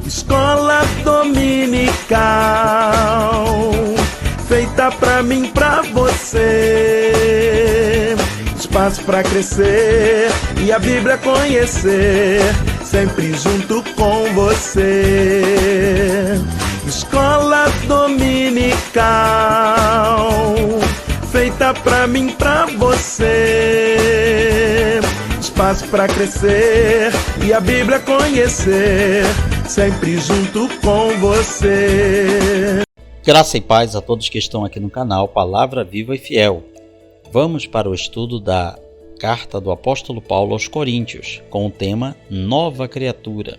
Escola dominical, feita pra mim, pra você. Espaço pra crescer e a Bíblia conhecer, sempre junto com você. Escola dominical, feita pra mim, pra você. Espaço pra crescer e a Bíblia conhecer, sempre junto com você. Graça e paz a todos que estão aqui no canal Palavra Viva e Fiel. Vamos para o estudo da carta do apóstolo Paulo aos Coríntios, com o tema Nova Criatura.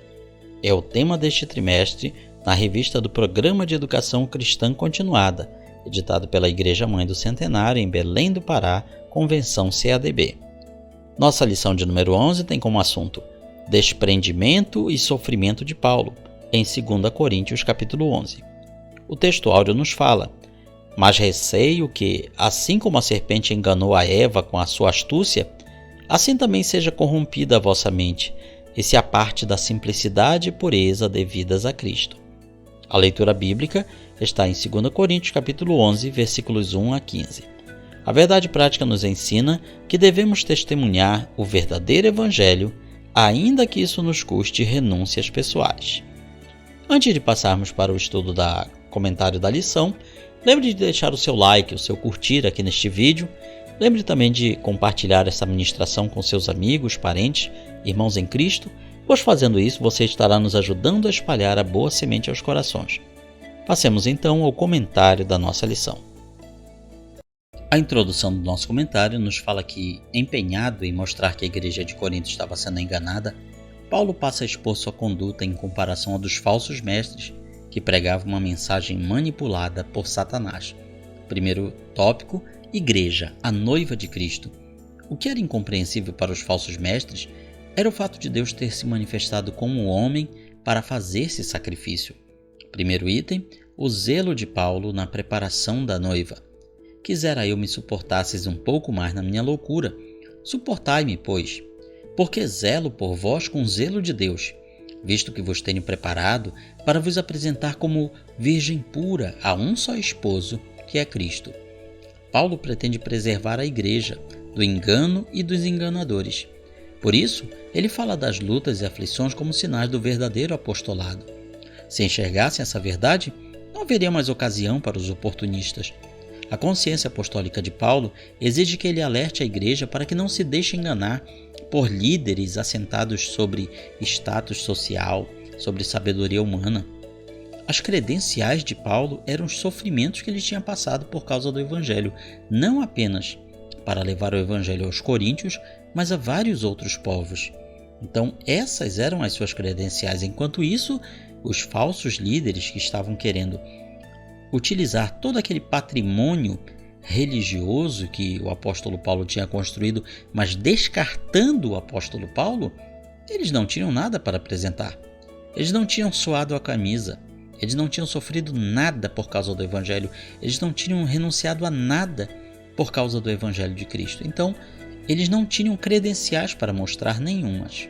É o tema deste trimestre na revista do Programa de Educação Cristã Continuada, editado pela Igreja Mãe do Centenário em Belém do Pará, Convenção CADB. Nossa lição de número 11 tem como assunto Desprendimento e Sofrimento de Paulo, em 2 Coríntios capítulo 11. O texto áureo nos fala: mas receio que, assim como a serpente enganou a Eva com a sua astúcia, assim também seja corrompida a vossa mente, e se aparte da simplicidade e pureza devidas a Cristo. A leitura bíblica está em 2 Coríntios capítulo 11, versículos 1 a 15. A verdade prática nos ensina que devemos testemunhar o verdadeiro evangelho, ainda que isso nos custe renúncias pessoais. Antes de passarmos para o estudo do comentário da lição, lembre de deixar o seu like, o seu curtir aqui neste vídeo. Lembre também de compartilhar essa ministração com seus amigos, parentes, irmãos em Cristo, pois fazendo isso você estará nos ajudando a espalhar a boa semente aos corações. Passemos então ao comentário da nossa lição. A introdução do nosso comentário nos fala que, empenhado em mostrar que a igreja de Corinto estava sendo enganada, Paulo passa a expor sua conduta em comparação a dos falsos mestres que pregavam uma mensagem manipulada por Satanás. Primeiro tópico, Igreja, a noiva de Cristo. O que era incompreensível para os falsos mestres era o fato de Deus ter se manifestado como um homem para fazer esse sacrifício. Primeiro item, o zelo de Paulo na preparação da noiva. Quisera eu me suportasseis um pouco mais na minha loucura. Suportai-me, pois, porque zelo por vós com zelo de Deus, visto que vos tenho preparado para vos apresentar como virgem pura a um só esposo, que é Cristo. Paulo pretende preservar a igreja do engano e dos enganadores. Por isso, ele fala das lutas e aflições como sinais do verdadeiro apostolado. Se enxergassem essa verdade, não haveria mais ocasião para os oportunistas. A consciência apostólica de Paulo exige que ele alerte a igreja para que não se deixe enganar por líderes assentados sobre status social, sobre sabedoria humana. As credenciais de Paulo eram os sofrimentos que ele tinha passado por causa do Evangelho, não apenas para levar o Evangelho aos coríntios, mas a vários outros povos. Então, essas eram as suas credenciais. Enquanto isso, os falsos líderes que estavam querendo utilizar todo aquele patrimônio religioso que o apóstolo Paulo tinha construído, mas descartando o apóstolo Paulo, eles não tinham nada para apresentar. Eles não tinham suado a camisa, eles não tinham sofrido nada por causa do Evangelho, eles não tinham renunciado a nada por causa do Evangelho de Cristo. Então, eles não tinham credenciais para mostrar nenhumas.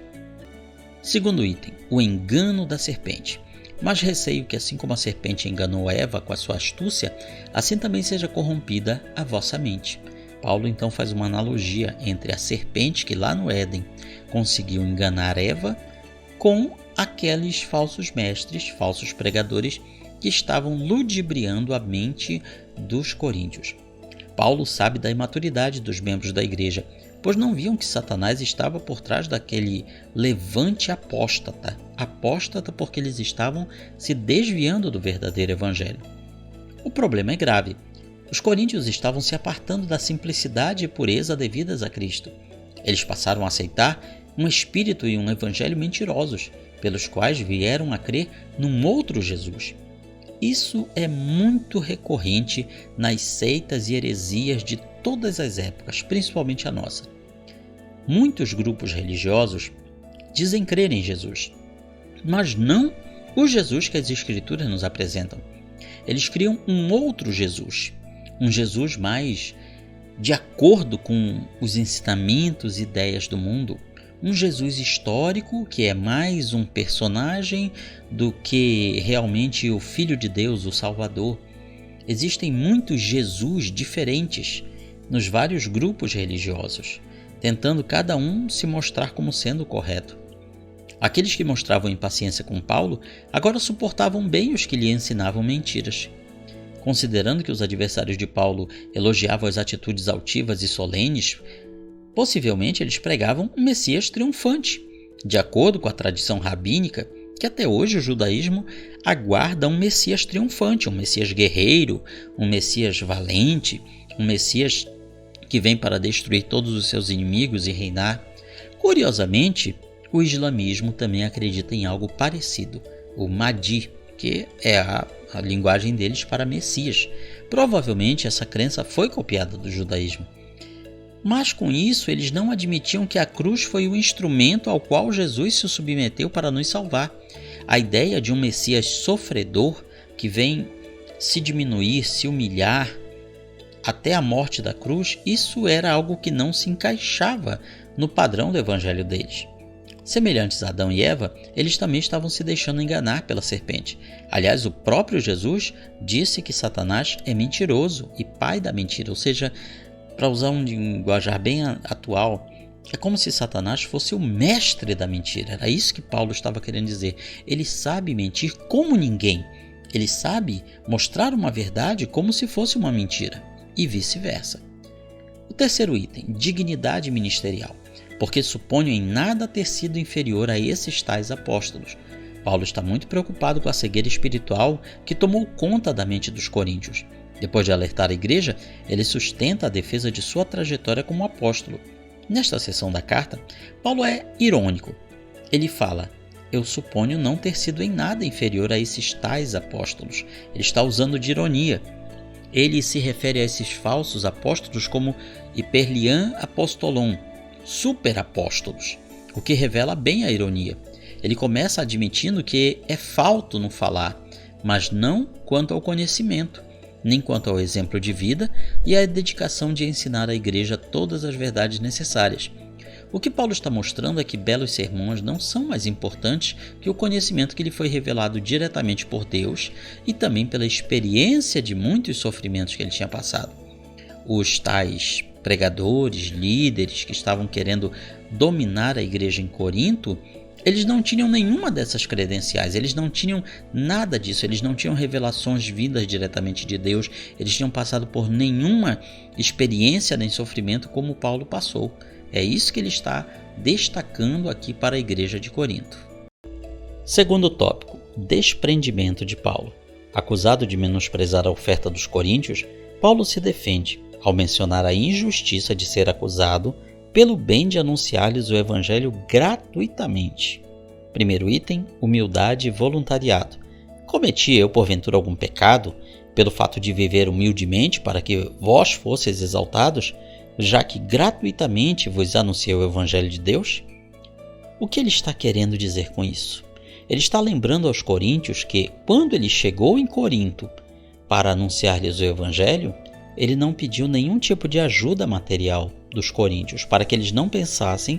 Segundo item, o engano da serpente. Mas receio que, assim como a serpente enganou Eva com a sua astúcia, assim também seja corrompida a vossa mente. Paulo então faz uma analogia entre a serpente que lá no Éden conseguiu enganar Eva com aqueles falsos mestres, falsos pregadores que estavam ludibriando a mente dos coríntios. Paulo sabe da imaturidade dos membros da igreja, pois não viam que Satanás estava por trás daquele levante apóstata porque eles estavam se desviando do verdadeiro evangelho. O problema é grave. Os coríntios estavam se apartando da simplicidade e pureza devidas a Cristo. Eles passaram a aceitar um espírito e um evangelho mentirosos, pelos quais vieram a crer num outro Jesus. Isso é muito recorrente nas seitas e heresias de todas as épocas, principalmente a nossa. Muitos grupos religiosos dizem crer em Jesus, mas não o Jesus que as Escrituras nos apresentam. Eles criam um outro Jesus, um Jesus mais de acordo com os ensinamentos e ideias do mundo, um Jesus histórico que é mais um personagem do que realmente o Filho de Deus, o Salvador. Existem muitos Jesus diferentes nos vários grupos religiosos, tentando cada um se mostrar como sendo o correto. Aqueles que mostravam impaciência com Paulo agora suportavam bem os que lhe ensinavam mentiras. Considerando que os adversários de Paulo elogiavam as atitudes altivas e solenes, possivelmente eles pregavam um Messias triunfante, de acordo com a tradição rabínica, que até hoje o judaísmo aguarda um Messias triunfante, um Messias guerreiro, um Messias valente, um Messias que vem para destruir todos os seus inimigos e reinar. Curiosamente, o islamismo também acredita em algo parecido, o Mahdi, que é a linguagem deles para Messias. Provavelmente essa crença foi copiada do judaísmo. Mas com isso eles não admitiam que a cruz foi o instrumento ao qual Jesus se submeteu para nos salvar. A ideia de um Messias sofredor que vem se diminuir, se humilhar até a morte da cruz, isso era algo que não se encaixava no padrão do evangelho deles. Semelhantes a Adão e Eva, eles também estavam se deixando enganar pela serpente. Aliás, o próprio Jesus disse que Satanás é mentiroso e pai da mentira, ou seja, para usar um linguajar bem atual, é como se Satanás fosse o mestre da mentira. Era isso que Paulo estava querendo dizer. Ele sabe mentir como ninguém. Ele sabe mostrar uma verdade como se fosse uma mentira, e vice-versa. O terceiro item, dignidade ministerial, porque suponho em nada ter sido inferior a esses tais apóstolos. Paulo está muito preocupado com a cegueira espiritual que tomou conta da mente dos coríntios. Depois de alertar a igreja, ele sustenta a defesa de sua trajetória como apóstolo. Nesta seção da carta, Paulo é irônico. Ele fala: eu suponho não ter sido em nada inferior a esses tais apóstolos. Ele está usando de ironia. Ele se refere a esses falsos apóstolos como hiperlian apostolon, superapóstolos, o que revela bem a ironia. Ele começa admitindo que é falto no falar, mas não quanto ao conhecimento, nem quanto ao exemplo de vida e à dedicação de ensinar à igreja todas as verdades necessárias. O que Paulo está mostrando é que belos sermões não são mais importantes que o conhecimento que lhe foi revelado diretamente por Deus e também pela experiência de muitos sofrimentos que ele tinha passado. Os tais pregadores, líderes que estavam querendo dominar a igreja em Corinto, eles não tinham nenhuma dessas credenciais, eles não tinham nada disso, eles não tinham revelações vindas diretamente de Deus, eles tinham passado por nenhuma experiência nem sofrimento como Paulo passou. É isso que ele está destacando aqui para a igreja de Corinto. Segundo tópico, desprendimento de Paulo. Acusado de menosprezar a oferta dos coríntios, Paulo se defende ao mencionar a injustiça de ser acusado pelo bem de anunciar-lhes o evangelho gratuitamente. Primeiro item, humildade e voluntariado. Cometi eu, porventura, algum pecado pelo fato de viver humildemente para que vós fosseis exaltados, já que gratuitamente vos anunciei o evangelho de Deus? O que ele está querendo dizer com isso? Ele está lembrando aos coríntios que, quando ele chegou em Corinto para anunciar-lhes o evangelho, ele não pediu nenhum tipo de ajuda material dos coríntios, para que eles não pensassem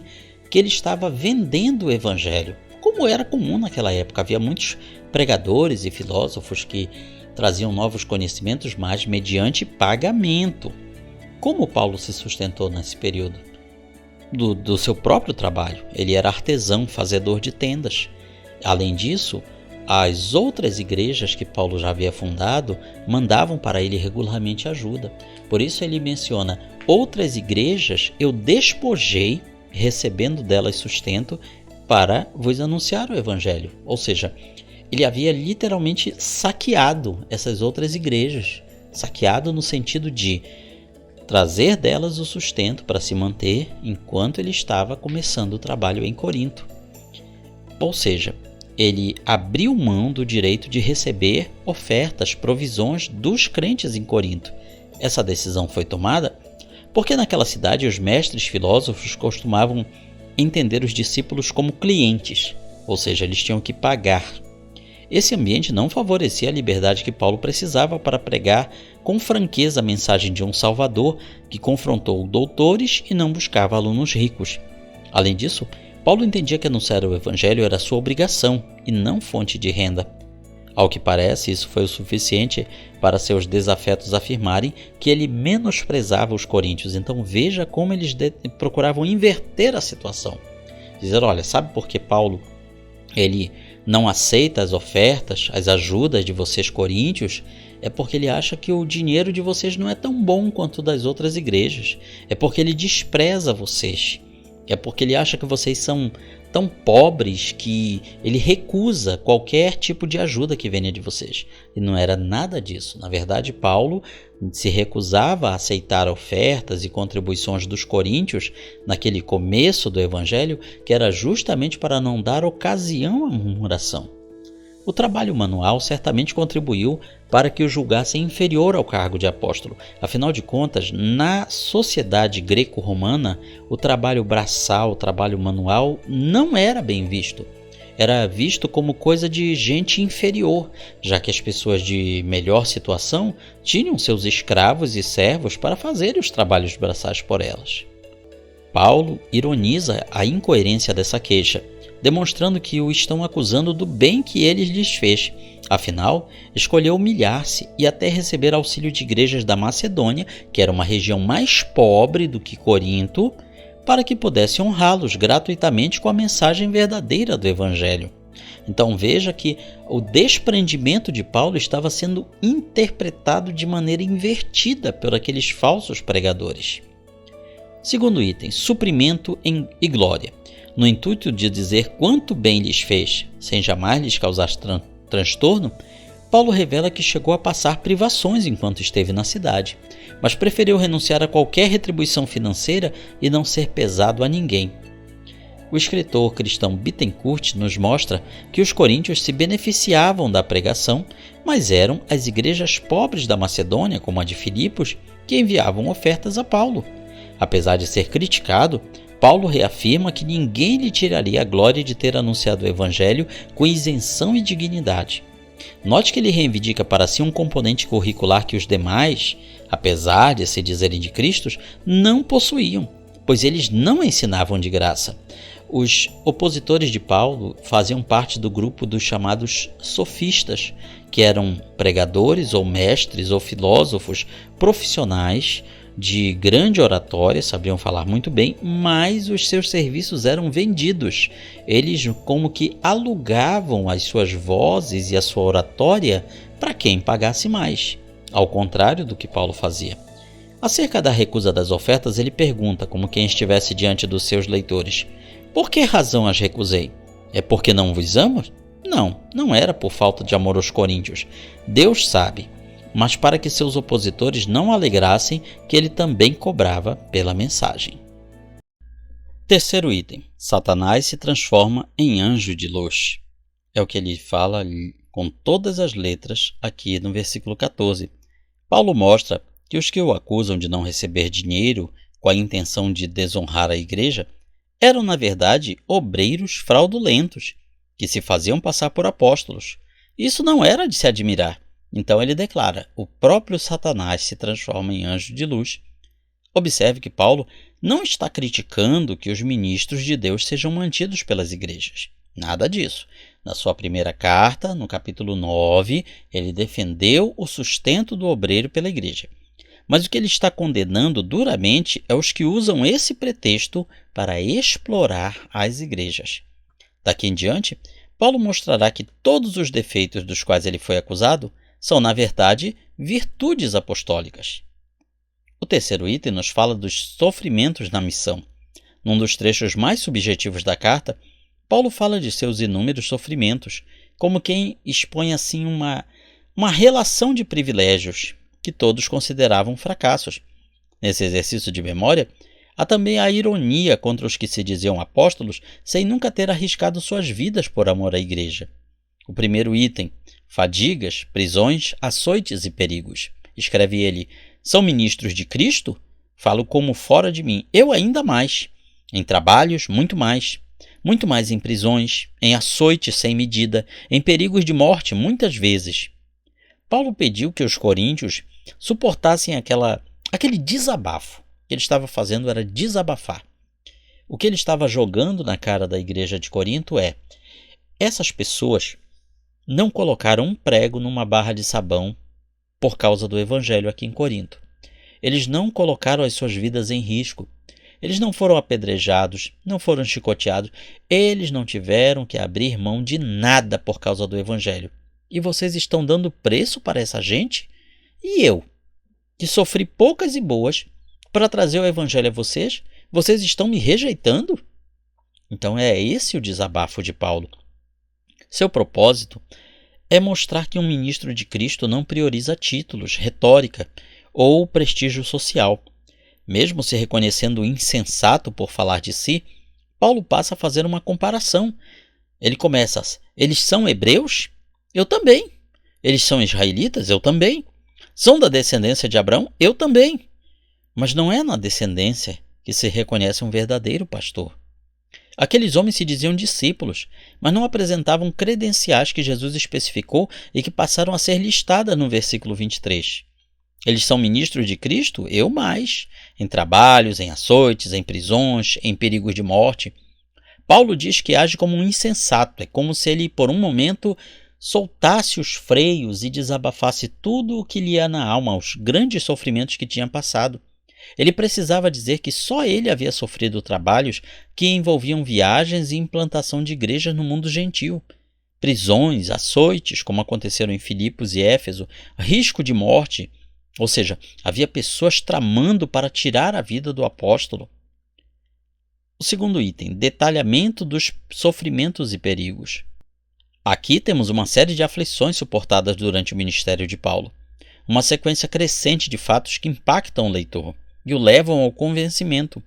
que ele estava vendendo o evangelho, como era comum naquela época. Havia muitos pregadores e filósofos que traziam novos conhecimentos, mas mediante pagamento. Como Paulo se sustentou nesse período? Do seu próprio trabalho. Ele era artesão, fazedor de tendas. Além disso, as outras igrejas que Paulo já havia fundado mandavam para ele regularmente ajuda. Por isso ele menciona: outras igrejas eu despojei, recebendo delas sustento, para vos anunciar o evangelho. Ou seja, ele havia literalmente saqueado essas outras igrejas. Saqueado no sentido de trazer delas o sustento para se manter enquanto ele estava começando o trabalho em Corinto. Ou seja, ele abriu mão do direito de receber ofertas, provisões dos crentes em Corinto. Essa decisão foi tomada porque naquela cidade os mestres filósofos costumavam entender os discípulos como clientes, ou seja, eles tinham que pagar. Esse ambiente não favorecia a liberdade que Paulo precisava para pregar com franqueza a mensagem de um Salvador que confrontou doutores e não buscava alunos ricos. Além disso, Paulo entendia que anunciar o evangelho era sua obrigação e não fonte de renda. Ao que parece, isso foi o suficiente para seus desafetos afirmarem que ele menosprezava os coríntios. Então veja como eles procuravam inverter a situação. Dizer, olha, sabe por que Paulo ele não aceita as ofertas, as ajudas de vocês coríntios? É porque ele acha que o dinheiro de vocês não é tão bom quanto o das outras igrejas. É porque ele despreza vocês. É porque ele acha que vocês são tão pobres que ele recusa qualquer tipo de ajuda que venha de vocês. E não era nada disso. Na verdade, Paulo se recusava a aceitar ofertas e contribuições dos coríntios naquele começo do evangelho, que era justamente para não dar ocasião à murmuração. O trabalho manual certamente contribuiu para que o julgassem inferior ao cargo de apóstolo. Afinal de contas, na sociedade greco-romana, o trabalho braçal, o trabalho manual, não era bem visto. Era visto como coisa de gente inferior, já que as pessoas de melhor situação tinham seus escravos e servos para fazerem os trabalhos braçais por elas. Paulo ironiza a incoerência dessa queixa, demonstrando que o estão acusando do bem que ele lhes fez. Afinal, escolheu humilhar-se e até receber auxílio de igrejas da Macedônia, que era uma região mais pobre do que Corinto, para que pudesse honrá-los gratuitamente com a mensagem verdadeira do Evangelho. Então veja que o desprendimento de Paulo estava sendo interpretado de maneira invertida por aqueles falsos pregadores. Segundo item, suprimento e glória. No intuito de dizer quanto bem lhes fez, sem jamais lhes causar transtorno, Paulo revela que chegou a passar privações enquanto esteve na cidade, mas preferiu renunciar a qualquer retribuição financeira e não ser pesado a ninguém. O escritor cristão Bittencourt nos mostra que os coríntios se beneficiavam da pregação, mas eram as igrejas pobres da Macedônia, como a de Filipos, que enviavam ofertas a Paulo. Apesar de ser criticado, Paulo reafirma que ninguém lhe tiraria a glória de ter anunciado o evangelho com isenção e dignidade. Note que ele reivindica para si um componente curricular que os demais, apesar de se dizerem de Cristo, não possuíam, pois eles não ensinavam de graça. Os opositores de Paulo faziam parte do grupo dos chamados sofistas, que eram pregadores ou mestres ou filósofos profissionais de grande oratória, sabiam falar muito bem, mas os seus serviços eram vendidos. Eles como que alugavam as suas vozes e a sua oratória para quem pagasse mais, ao contrário do que Paulo fazia. Acerca da recusa das ofertas, ele pergunta, como quem estivesse diante dos seus leitores: por que razão as recusei? É porque não vos amo? Não, não era por falta de amor aos coríntios. Deus sabe, mas para que seus opositores não alegrassem que ele também cobrava pela mensagem. Terceiro item, Satanás se transforma em anjo de luz. É o que ele fala com todas as letras aqui no versículo 14. Paulo mostra que os que o acusam de não receber dinheiro com a intenção de desonrar a igreja eram, na verdade, obreiros fraudulentos, que se faziam passar por apóstolos. Isso não era de se admirar. Então ele declara: o próprio Satanás se transforma em anjo de luz. Observe que Paulo não está criticando que os ministros de Deus sejam mantidos pelas igrejas. Nada disso. Na sua primeira carta, no capítulo 9, ele defendeu o sustento do obreiro pela igreja. Mas o que ele está condenando duramente é os que usam esse pretexto para explorar as igrejas. Daqui em diante, Paulo mostrará que todos os defeitos dos quais ele foi acusado são, na verdade, virtudes apostólicas. O terceiro item nos fala dos sofrimentos na missão. Num dos trechos mais subjetivos da carta, Paulo fala de seus inúmeros sofrimentos, como quem expõe assim uma relação de privilégios que todos consideravam fracassos. Nesse exercício de memória, há também a ironia contra os que se diziam apóstolos sem nunca ter arriscado suas vidas por amor à igreja. O primeiro item, fadigas, prisões, açoites e perigos. Escreve ele: são ministros de Cristo? Falo como fora de mim, eu ainda mais. Em trabalhos, muito mais em prisões, em açoites sem medida, em perigos de morte, muitas vezes. Paulo pediu que os coríntios suportassem aquele desabafo. O que ele estava fazendo era desabafar. O que ele estava jogando na cara da igreja de Corinto é: essas pessoas não colocaram um prego numa barra de sabão por causa do evangelho aqui em Corinto. Eles não colocaram as suas vidas em risco. Eles não foram apedrejados, não foram chicoteados. Eles não tiveram que abrir mão de nada por causa do evangelho. E vocês estão dando preço para essa gente? E eu, que sofri poucas e boas para trazer o evangelho a vocês, vocês estão me rejeitando? Então é esse o desabafo de Paulo. Seu propósito é mostrar que um ministro de Cristo não prioriza títulos, retórica ou prestígio social. Mesmo se reconhecendo insensato por falar de si, Paulo passa a fazer uma comparação. Ele começa: eles são hebreus? Eu também. Eles são israelitas? Eu também. São da descendência de Abraão? Eu também. Mas não é na descendência que se reconhece um verdadeiro pastor. Aqueles homens se diziam discípulos, mas não apresentavam credenciais que Jesus especificou e que passaram a ser listadas no versículo 23. Eles são ministros de Cristo? Eu mais. Em trabalhos, em açoites, em prisões, em perigos de morte. Paulo diz que age como um insensato. É como se ele, por um momento, soltasse os freios e desabafasse tudo o que lhe ia na alma, os grandes sofrimentos que tinha passado. Ele precisava dizer que só ele havia sofrido trabalhos que envolviam viagens e implantação de igrejas no mundo gentil. Prisões, açoites, como aconteceram em Filipos e Éfeso, risco de morte. Ou seja, havia pessoas tramando para tirar a vida do apóstolo. O segundo item, detalhamento dos sofrimentos e perigos. Aqui temos uma série de aflições suportadas durante o ministério de Paulo. Uma sequência crescente de fatos que impactam o leitor e o levam ao convencimento.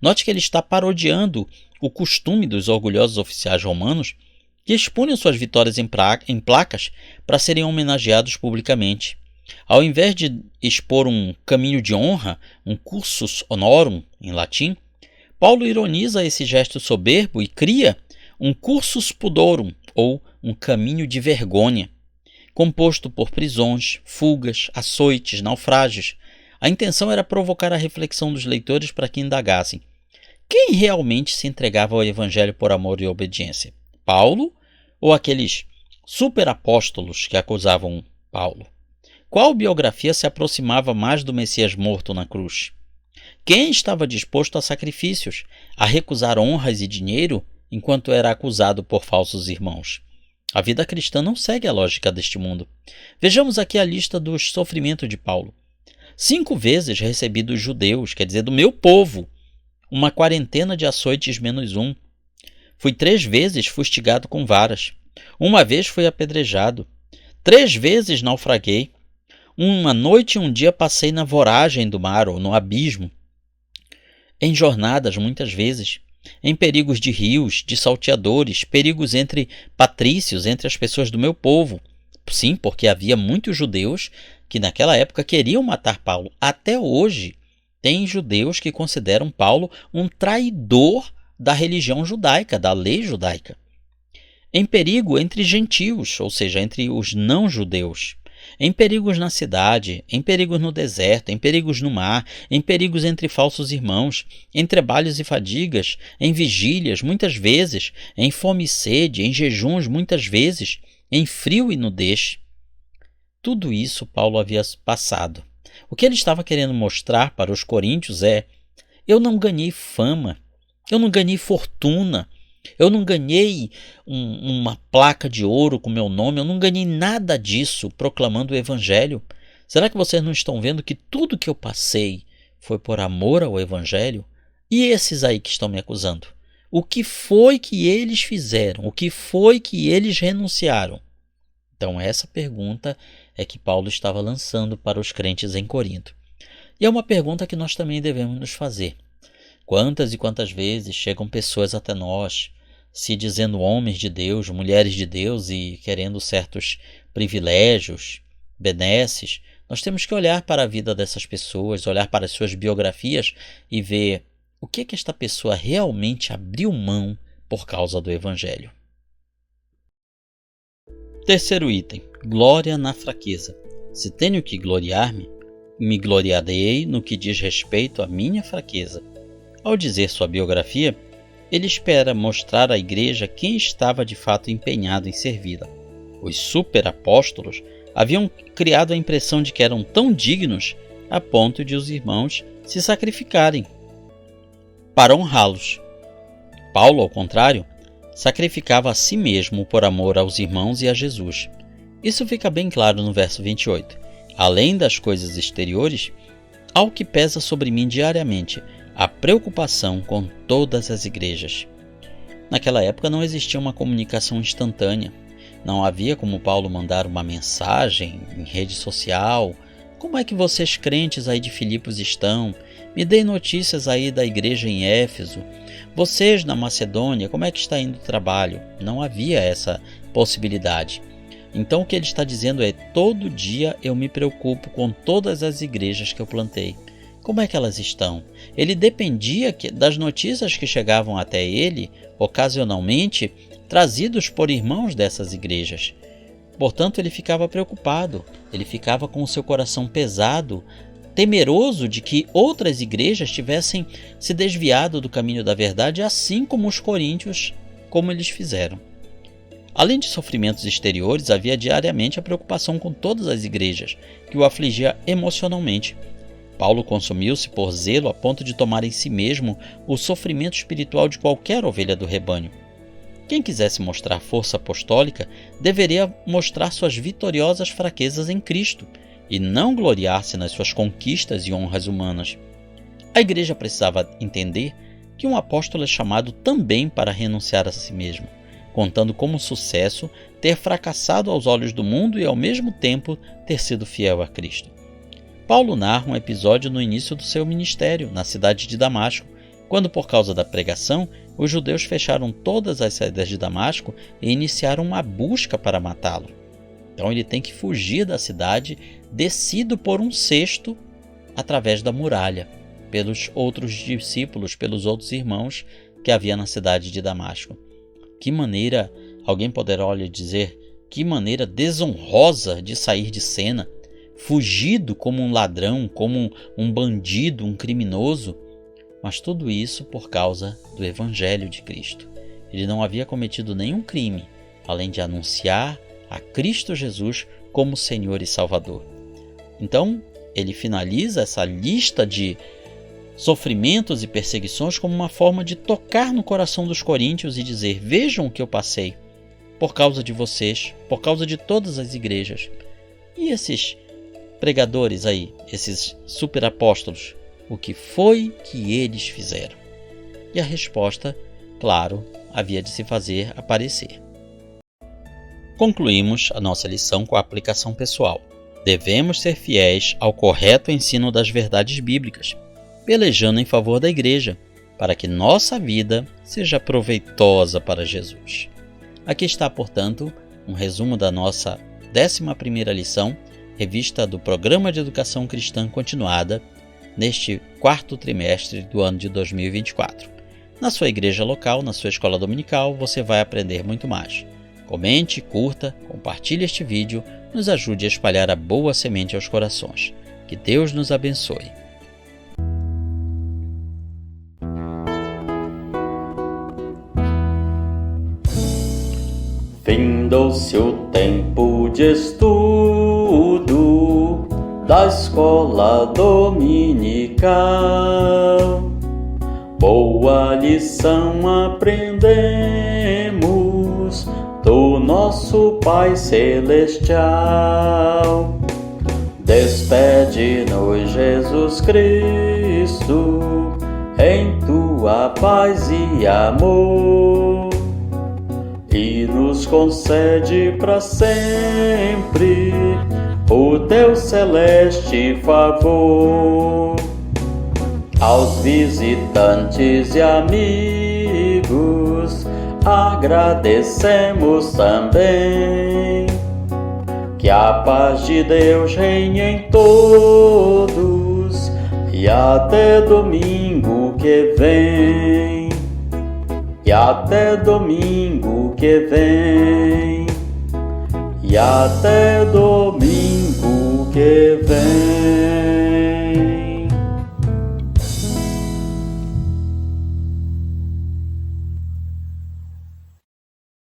Note que ele está parodiando o costume dos orgulhosos oficiais romanos que expunham suas vitórias em placas para serem homenageados publicamente. Ao invés de expor um caminho de honra, um cursus honorum em latim, Paulo ironiza esse gesto soberbo e cria um cursus pudorum, ou um caminho de vergonha, composto por prisões, fugas, açoites, naufrágios. A intenção era provocar a reflexão dos leitores para que indagassem: quem realmente se entregava ao evangelho por amor e obediência? Paulo ou aqueles superapóstolos que acusavam Paulo? Qual biografia se aproximava mais do Messias morto na cruz? Quem estava disposto a sacrifícios, a recusar honras e dinheiro enquanto era acusado por falsos irmãos? A vida cristã não segue a lógica deste mundo. Vejamos aqui a lista dos sofrimentos de Paulo. 5 vezes recebi dos judeus, quer dizer, do meu povo, uma quarentena de açoites menos 1. Fui 3 vezes fustigado com varas. 1 vez fui apedrejado. 3 vezes naufraguei. 1 noite e 1 dia passei na voragem do mar ou no abismo. Em jornadas, muitas vezes. Em perigos de rios, de salteadores, perigos entre patrícios, entre as pessoas do meu povo. Sim, porque havia muitos judeus que naquela época queriam matar Paulo. Até hoje, tem judeus que consideram Paulo um traidor da religião judaica, da lei judaica. Em perigo entre gentios, ou seja, entre os não-judeus. Em perigos na cidade, em perigos no deserto, em perigos no mar, em perigos entre falsos irmãos, em trabalhos e fadigas, em vigílias, muitas vezes, em fome e sede, em jejuns, muitas vezes, em frio e nudez. Tudo isso Paulo havia passado. O que ele estava querendo mostrar para os coríntios é: eu não ganhei fama, eu não ganhei fortuna, eu não ganhei uma placa de ouro com meu nome, eu não ganhei nada disso proclamando o evangelho. Será que vocês não estão vendo que tudo que eu passei foi por amor ao evangelho? E esses aí que estão me acusando? O que foi que eles fizeram? O que foi que eles renunciaram? Então essa pergunta é que Paulo estava lançando para os crentes em Corinto. E é uma pergunta que nós também devemos nos fazer. Quantas e quantas vezes chegam pessoas até nós, se dizendo homens de Deus, mulheres de Deus e querendo certos privilégios, benesses? Nós temos que olhar para a vida dessas pessoas, olhar para as suas biografias e ver o que esta pessoa realmente abriu mão por causa do Evangelho. Terceiro item, glória na fraqueza. Se tenho que gloriar-me, gloriarei no que diz respeito à minha fraqueza. Ao dizer sua biografia, ele espera mostrar à igreja quem estava de fato empenhado em servi-la. Os superapóstolos haviam criado a impressão de que eram tão dignos a ponto de os irmãos se sacrificarem para honrá-los. Paulo, ao contrário, sacrificava a si mesmo por amor aos irmãos e a Jesus. Isso fica bem claro no verso 28. Além das coisas exteriores, há o que pesa sobre mim diariamente, a preocupação com todas as igrejas. Naquela época não existia uma comunicação instantânea. Não havia como Paulo mandar uma mensagem em rede social. Como é que vocês crentes aí de Filipos estão? Me deem notícias aí da igreja em Éfeso. Vocês na Macedônia, como é que está indo o trabalho? Não havia essa possibilidade. Então o que ele está dizendo é: todo dia eu me preocupo com todas as igrejas que eu plantei. Como é que elas estão? Ele dependia das notícias que chegavam até ele, ocasionalmente, trazidos por irmãos dessas igrejas. Portanto, ele ficava preocupado, ele ficava com o seu coração pesado, temeroso de que outras igrejas tivessem se desviado do caminho da verdade, assim como os coríntios, como eles fizeram. Além de sofrimentos exteriores, havia diariamente a preocupação com todas as igrejas, que o afligia emocionalmente. Paulo consumiu-se por zelo a ponto de tomar em si mesmo o sofrimento espiritual de qualquer ovelha do rebanho. Quem quisesse mostrar força apostólica deveria mostrar suas vitoriosas fraquezas em Cristo e não gloriar-se nas suas conquistas e honras humanas. A igreja precisava entender que um apóstolo é chamado também para renunciar a si mesmo, contando como sucesso ter fracassado aos olhos do mundo e ao mesmo tempo ter sido fiel a Cristo. Paulo narra um episódio no início do seu ministério, na cidade de Damasco, quando, por causa da pregação, os judeus fecharam todas as saídas de Damasco e iniciaram uma busca para matá-lo. Então ele tem que fugir da cidade, descido por um cesto através da muralha, pelos outros discípulos, pelos outros irmãos que havia na cidade de Damasco. Que maneira, alguém poderá dizer, que maneira desonrosa de sair de cena, fugido como um ladrão, como um bandido, um criminoso, mas tudo isso por causa do Evangelho de Cristo. Ele não havia cometido nenhum crime, além de anunciar a Cristo Jesus como Senhor e Salvador. Então, ele finaliza essa lista de sofrimentos e perseguições como uma forma de tocar no coração dos coríntios e dizer: vejam o que eu passei por causa de vocês, por causa de todas as igrejas. E esses pregadores aí, esses superapóstolos, o que foi que eles fizeram? E a resposta, claro, havia de se fazer aparecer. Concluímos a nossa lição com a aplicação pessoal. Devemos ser fiéis ao correto ensino das verdades bíblicas, pelejando em favor da igreja, para que nossa vida seja proveitosa para Jesus. Aqui está, portanto, um resumo da nossa 11ª lição, revista do Programa de Educação Cristã Continuada, neste 4º trimestre do ano de 2024. Na sua igreja local, na sua escola dominical, você vai aprender muito mais. Comente, curta, compartilhe este vídeo, nos ajude a espalhar a boa semente aos corações. Que Deus nos abençoe. Findou-se o tempo de estudo da escola dominical. Boa lição aprendemos do nosso Pai Celestial. Despede-nos, Jesus Cristo, em tua paz e amor, e nos concede para sempre o teu celeste favor. Aos visitantes e amigos agradecemos também. Que a paz de Deus reine em todos e até domingo que vem. E até domingo que vem. E até domingo que vem.